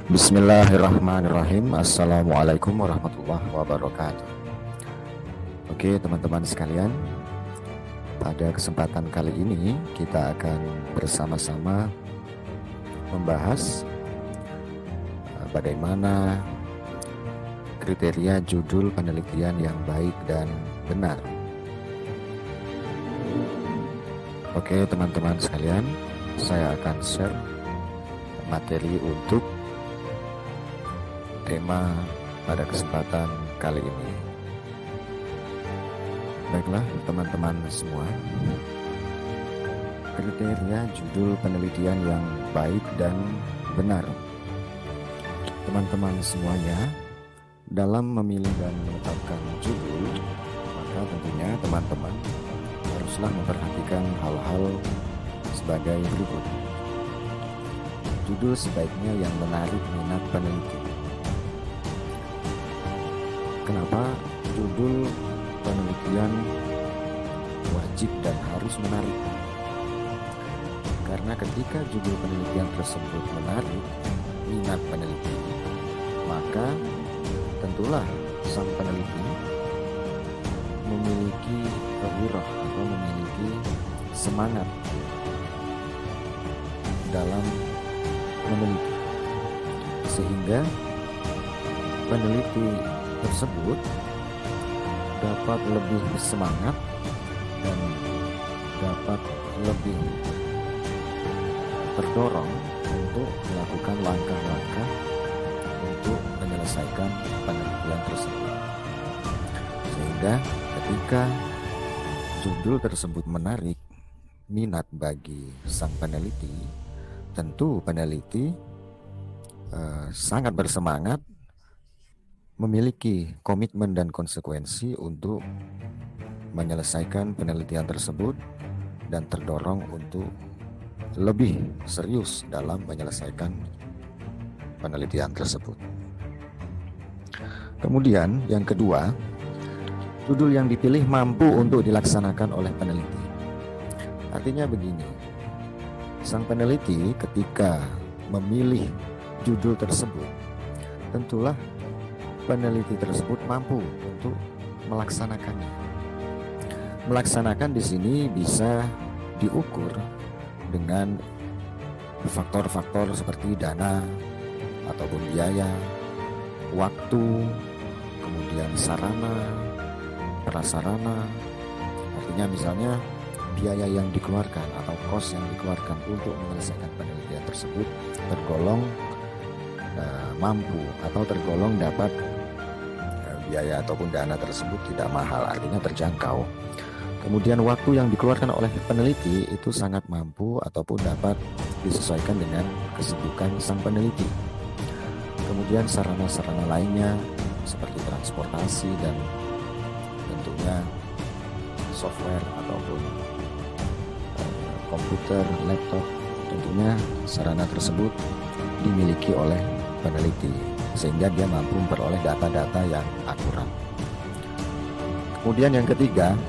Bismillahirrahmanirrahim. Assalamualaikum warahmatullahi wabarakatuh. Oke teman-teman sekalian, pada kesempatan kali ini kita akan bersama-sama membahas bagaimana kriteria judul penelitian yang baik dan benar. Oke teman-teman sekalian, saya akan share materi untuk tema pada kesempatan kali ini. Baiklah teman-teman semua, kriteria judul penelitian yang baik dan benar. Teman-teman semuanya, dalam memilih dan menetapkan judul, maka tentunya teman-teman haruslah memperhatikan hal-hal sebagai berikut. Judul sebaiknya yang menarik minat peneliti. Kenapa judul penelitian wajib dan harus menarik? Karena ketika judul penelitian tersebut menarik minat peneliti, maka tentulah sang peneliti memiliki gairah atau memiliki semangat dalam meneliti, sehingga peneliti tersebut dapat lebih semangat dan dapat lebih terdorong untuk melakukan langkah-langkah untuk menyelesaikan penelitian tersebut. Sehingga ketika judul tersebut menarik minat bagi sang peneliti, tentu peneliti sangat bersemangat, memiliki komitmen dan konsekuensi untuk menyelesaikan penelitian tersebut dan terdorong untuk lebih serius dalam menyelesaikan penelitian tersebut. Kemudian yang kedua, judul yang dipilih mampu untuk dilaksanakan oleh peneliti. Artinya begini, sang peneliti ketika memilih judul tersebut, tentulah peneliti tersebut mampu untuk melaksanakannya. Melaksanakan di sini bisa diukur dengan faktor-faktor seperti dana ataupun biaya, waktu, kemudian sarana, prasarana. Artinya misalnya biaya yang dikeluarkan atau kos yang dikeluarkan untuk menyelesaikan penelitian tersebut tergolong mampu atau tergolong dapat biaya ataupun dana tersebut tidak mahal, artinya terjangkau. Kemudian waktu yang dikeluarkan oleh peneliti itu sangat mampu ataupun dapat disesuaikan dengan kesibukan sang peneliti. Kemudian sarana-sarana lainnya seperti transportasi dan tentunya software ataupun komputer, laptop, tentunya sarana tersebut dimiliki oleh peneliti, sehingga dia mampu memperoleh data-data yang akurat. Kemudian yang ketiga,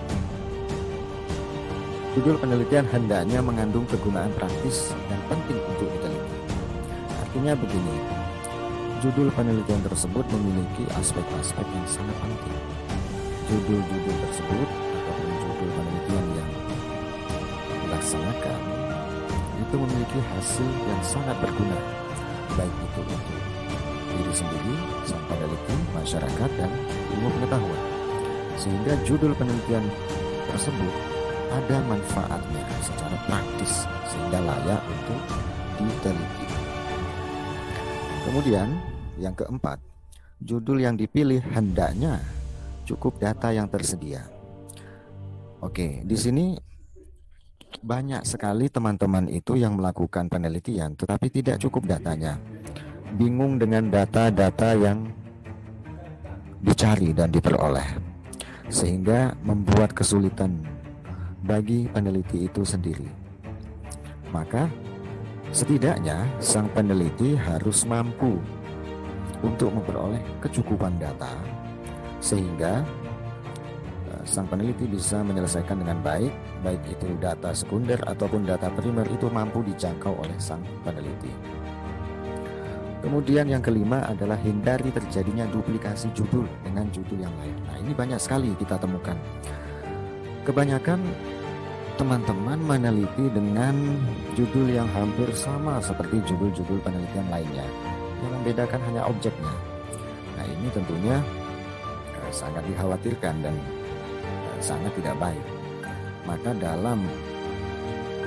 judul penelitian hendaknya mengandung kegunaan praktis dan penting untuk diteliti. Artinya begini, judul penelitian tersebut memiliki aspek-aspek yang sangat penting. Judul-judul tersebut ataupun judul penelitian yang dilaksanakan itu memiliki hasil yang sangat berguna, baik itu untuk diri sendiri, sang peneliti, masyarakat, dan ilmu pengetahuan. Sehingga judul penelitian tersebut ada manfaatnya secara praktis sehingga layak untuk diteliti. Kemudian yang keempat, judul yang dipilih hendaknya cukup data yang tersedia. Oke, di sini banyak sekali teman-teman itu yang melakukan penelitian tetapi tidak cukup datanya. Bingung dengan data-data yang dicari dan diperoleh, sehingga membuat kesulitan bagi peneliti itu sendiri. Maka setidaknya sang peneliti harus mampu untuk memperoleh kecukupan data, sehingga sang peneliti bisa menyelesaikan dengan baik, baik itu data sekunder ataupun data primer itu mampu dijangkau oleh sang peneliti. Kemudian yang kelima adalah hindari terjadinya duplikasi judul dengan judul yang lain. Nah, ini banyak sekali kita temukan. Kebanyakan teman-teman meneliti dengan judul yang hampir sama seperti judul-judul penelitian lainnya. Yang membedakan hanya objeknya. Nah, ini tentunya sangat dikhawatirkan dan sangat tidak baik. Maka dalam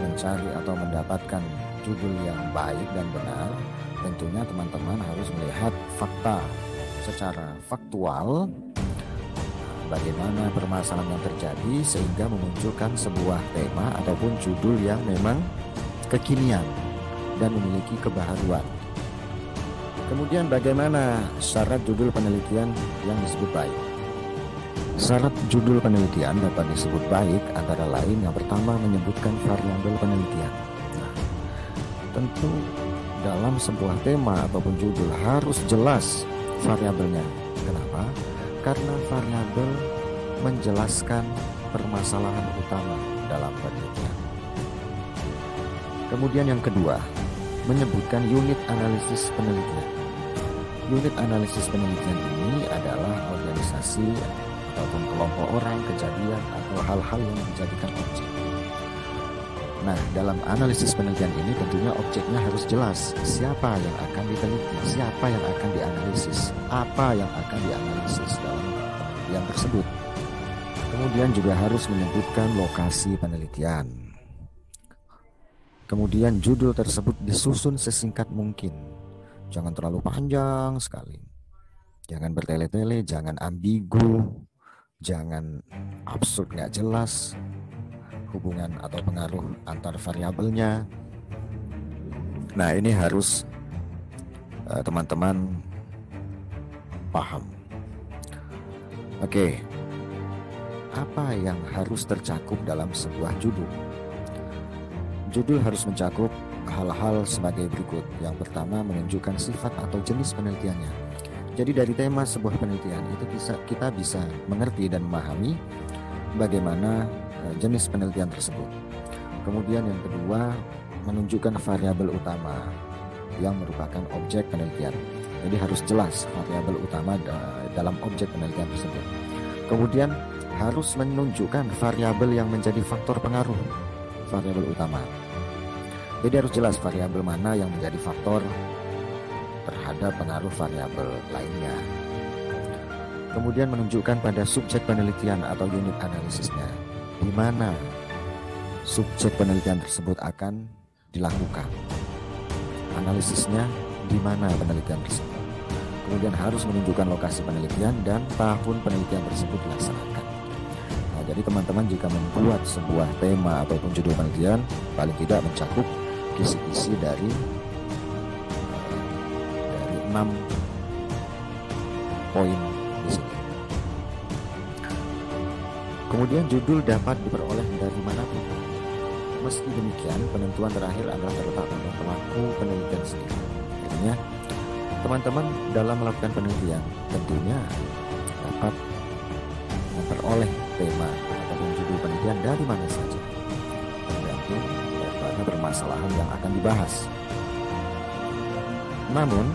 mencari atau mendapatkan judul yang baik dan benar, tentunya teman-teman harus melihat fakta secara faktual bagaimana permasalahan yang terjadi sehingga memunculkan sebuah tema ataupun judul yang memang kekinian dan memiliki kebaharuan. Kemudian bagaimana syarat judul penelitian yang disebut baik? Syarat judul penelitian dapat disebut baik antara lain yang pertama menyebutkan variabel penelitian. Nah, tentu dalam sebuah tema ataupun judul harus jelas variabelnya. Kenapa? Karena variabel menjelaskan permasalahan utama dalam penelitian. Kemudian yang kedua, menyebutkan unit analisis penelitian. Unit analisis penelitian ini adalah organisasi ataupun kelompok orang, kejadian, atau hal-hal yang dijadikan objek. Nah, dalam analisis penelitian ini tentunya objeknya harus jelas. Siapa yang akan diteliti, siapa yang akan dianalisis, apa yang akan dianalisis dalam penelitian tersebut. Kemudian juga harus menyebutkan lokasi penelitian. Kemudian judul tersebut disusun sesingkat mungkin. Jangan terlalu panjang sekali. Jangan bertele-tele, jangan ambigu, jangan absurd nggak jelas hubungan atau pengaruh antar variabelnya. Nah, ini harus teman-teman paham. Oke, apa yang harus tercakup dalam sebuah judul? Judul harus mencakup hal-hal sebagai berikut. Yang pertama, menunjukkan sifat atau jenis penelitiannya. Jadi dari tema sebuah penelitian itu kita bisa mengerti dan memahami bagaimana jenis penelitian tersebut. Kemudian yang kedua, menunjukkan variabel utama yang merupakan objek penelitian. Jadi harus jelas variabel utama dalam objek penelitian tersebut. Kemudian harus menunjukkan variabel yang menjadi faktor pengaruh variabel utama. Jadi harus jelas variabel mana yang menjadi faktor terhadap pengaruh variabel lainnya. Kemudian menunjukkan pada subjek penelitian atau unit analisisnya, di mana subjek penelitian tersebut akan dilakukan. Analisisnya di mana penelitian tersebut. Kemudian harus menunjukkan lokasi penelitian dan tahun penelitian tersebut dilaksanakan. Nah, jadi teman-teman jika membuat sebuah tema ataupun judul penelitian, paling tidak mencakup kisi-kisi dari 6 poin di sini. Kemudian judul dapat diperoleh dari manapun. Meski demikian, penentuan terakhir adalah terletak pada pelaku penelitian sendiri. Artinya, teman-teman dalam melakukan penelitian tentunya dapat memperoleh tema ataupun judul penelitian dari mana saja, tergantung pada permasalahan yang akan dibahas. Namun,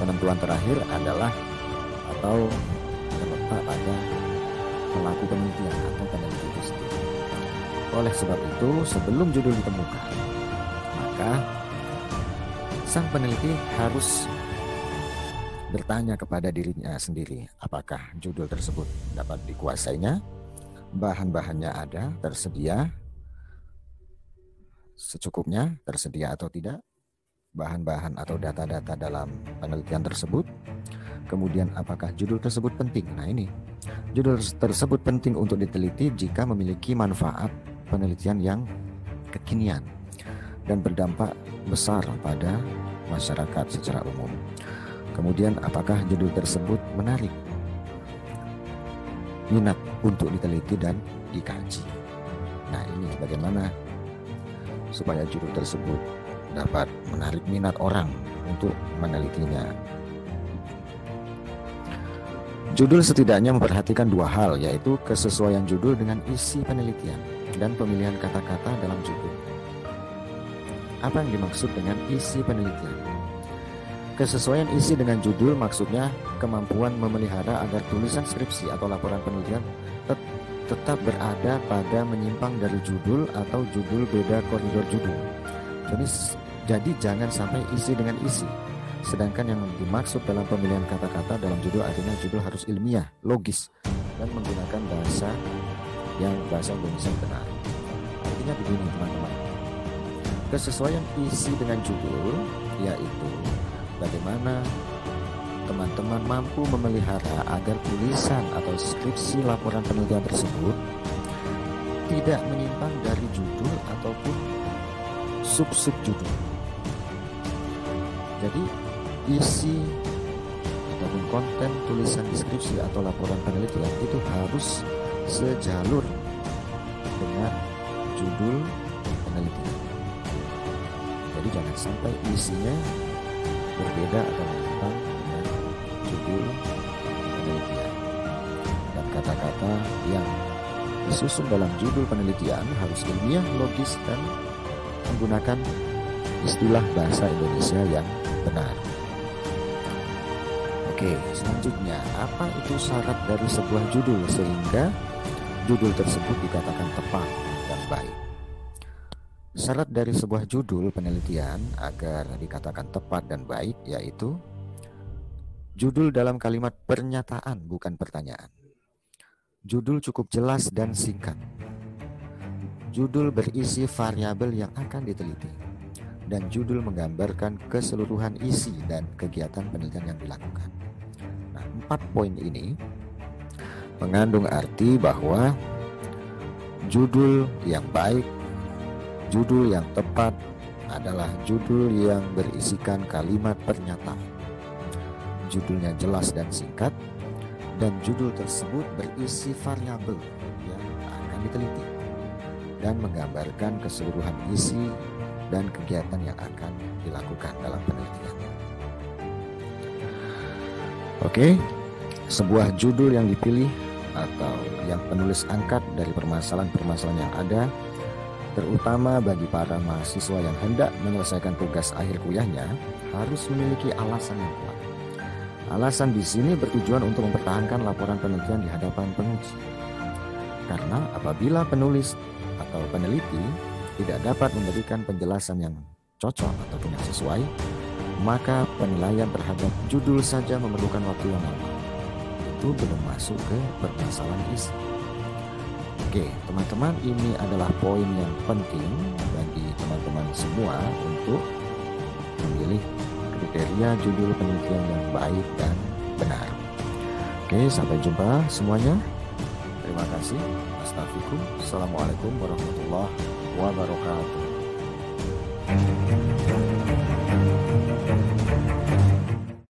penentuan terakhir adalah atau terletak pada pelaku penelitian atau peneliti itu sendiri. Oleh sebab itu, sebelum judul ditemukan, maka sang peneliti harus bertanya kepada dirinya sendiri, apakah judul tersebut dapat dikuasainya, bahan-bahannya ada, tersedia secukupnya, tersedia atau tidak, bahan-bahan atau data-data dalam penelitian tersebut. Kemudian apakah judul tersebut penting? Nah, ini judul tersebut penting untuk diteliti jika memiliki manfaat penelitian yang kekinian dan berdampak besar pada masyarakat secara umum. Kemudian apakah judul tersebut menarik minat untuk diteliti dan dikaji. Nah, ini bagaimana supaya judul tersebut dapat menarik minat orang untuk menelitinya. Judul setidaknya memperhatikan dua hal, yaitu kesesuaian judul dengan isi penelitian dan pemilihan kata-kata dalam judul. Apa yang dimaksud dengan isi penelitian? Kesesuaian isi dengan judul maksudnya kemampuan memelihara agar tulisan skripsi atau laporan penelitian tetap berada pada menyimpang dari judul atau judul beda koridor judul. Jadi jangan sampai isi dengan isi. Sedangkan yang dimaksud dalam pemilihan kata-kata dalam judul artinya judul harus ilmiah, logis, dan menggunakan bahasa Indonesia yang benar. Artinya begini teman-teman. Kesesuaian isi dengan judul yaitu bagaimana teman-teman mampu memelihara agar tulisan atau skripsi laporan penelitian tersebut tidak menyimpang dari judul ataupun sub-sub judul. Jadi isi ataupun konten tulisan deskripsi atau laporan penelitian itu harus sejalur dengan judul penelitian. Jadi jangan sampai isinya berbeda atau menyimpang dengan judul penelitian. Dan kata-kata yang disusun dalam judul penelitian harus ilmiah, logis, dan menggunakan istilah bahasa Indonesia yang benar. Oke, selanjutnya, apa itu syarat dari sebuah judul sehingga judul tersebut dikatakan tepat dan baik? Syarat dari sebuah judul penelitian agar dikatakan tepat dan baik yaitu judul dalam kalimat pernyataan bukan pertanyaan. Judul cukup jelas dan singkat. Judul berisi variabel yang akan diteliti. Dan judul menggambarkan keseluruhan isi dan kegiatan penelitian yang dilakukan. Nah, 4 poin ini mengandung arti bahwa judul yang baik, judul yang tepat adalah judul yang berisikan kalimat pernyataan. Judulnya jelas dan singkat, dan judul tersebut berisi variabel yang akan diteliti dan menggambarkan keseluruhan isi dan kegiatan yang akan dilakukan dalam penelitian. Oke, sebuah judul yang dipilih atau yang penulis angkat dari permasalahan-permasalahan yang ada, terutama bagi para mahasiswa yang hendak menyelesaikan tugas akhir kuliahnya, harus memiliki alasan yang kuat. Alasan di sini bertujuan untuk mempertahankan laporan penelitian di hadapan penguji. Karena apabila penulis atau peneliti tidak dapat memberikan penjelasan yang cocok ataupun yang sesuai, maka penilaian terhadap judul saja memerlukan waktu yang lama. Itu belum masuk ke permasalahan isi. Oke, teman-teman, ini adalah poin yang penting bagi teman-teman semua untuk memilih kriteria judul penelitian yang baik dan benar. Oke, sampai jumpa semuanya. Terima kasih. Assalamualaikum warahmatullahi wabarakatuh.